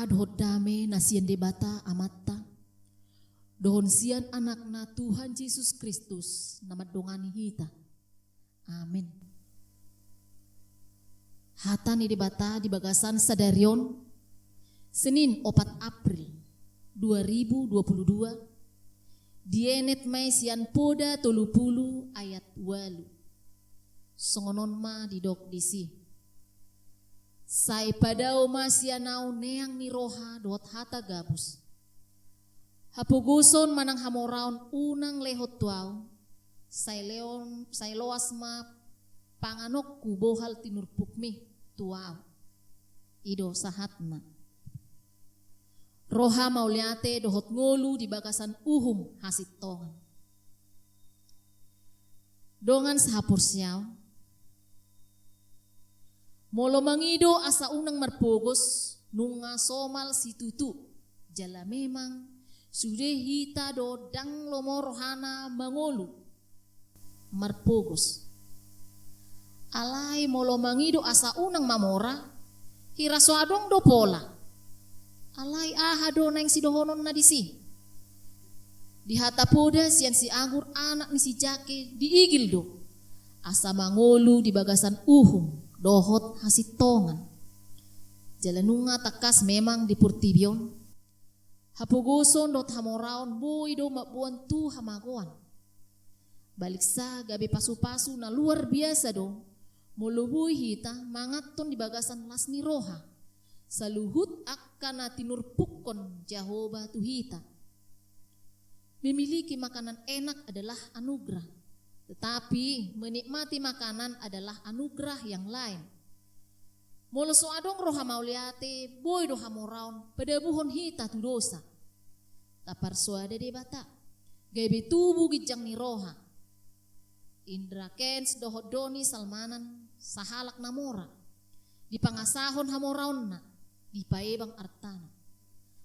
dohot dame nasian debata amata. Dohon sian anak na Tuhan Yesus Kristus nama dongani hita. Amin. Hata ni debata di bagasan Sadarion Senin 4 April 2022 dienet mai sian poda 30 ayat 8. Songonon ma didok disi. Sai padao masianau neang ni roha dot hata gabus. Hapuguson manang hamoraon unang lehot tuaw. Sai loas ma panganok kubohal tinurpukmi tuaw. Ido sahatna. Roha mauliate dohot ngolu di bagasan uhum hasit tongan. Dongan sahapur siyaw. Molo mangido asa unang marpogos nunga somal si tutu jala memang sude hita do dang lomor hana mangolu marpogos alai molo mangido asa unang mamora hiraso adong do pola alai aha do nang si dohonon na disi di hata poda sian si anggur anak ni si jake diigil do asa mangolu di bagasan uhum dohot hasit tongan. Jalanunga takas memang di purtibion. Hapuguson dot hamoraon boy do mabuan tu hamagoan. Balik sa gabi pasu-pasu na luar biasa do. Mulubuy hita mangaton di bagasan las ni roha. Saluhut akan tinurpukon Jehovah tuhita. Memiliki makanan enak adalah anugerah. Tetapi menikmati makanan adalah anugerah yang lain. Molo so adong roha mauliate boy do hamoraon padabuhon hita tu dosa. Tapar suada de bata. Gabe tubuh gijang ni roha. Indra kens dohot doni salmanan sahalak namora. Di pangasahon hamoraon na. Di paebang artana.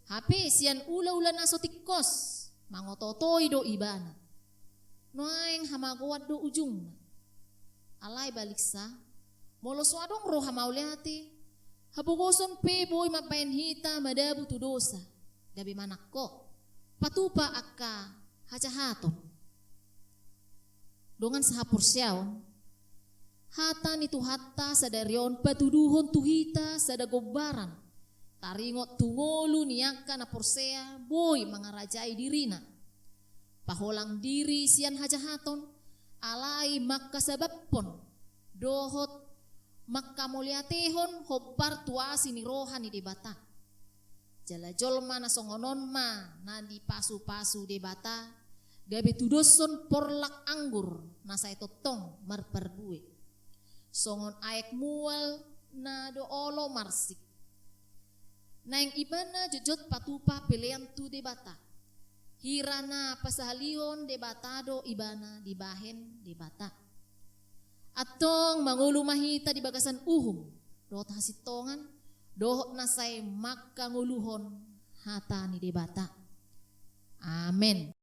Hape sian ula-ula naso tikos. Mangototoy do ibana. Noaeng hamagoat do ujung. Alay balik sa. Molo suadong roha mauliate. Habugoson pe boy mapain hita madabu tu dosa. Gabi manakko. Patupa akka hajahaton. Dongan sahapur siyaw. Hata nitu hatta sadarion patuduhon tuhita sadagobaran. Taringot tungolu niyaka na porsea boy mangarajai dirina. Paholang diri sian hajahaton alai makka sabappon dohot makka muliatehon hobbar tuasi ni roha ni debata jala jolma na songonon ma na di pasu-pasu debata gabe tudoson porlak anggur na say totong marparbue songon aek mual na do olo marsik na yang ibana jojot patupa pelean tu debata hirana pasahalion debatado ibana dibahen debata. Atong mangulu mahita di bagasan uhum. Dohot hasit tongan. Dohot nasay makanguluhon hata ni debata. Amen.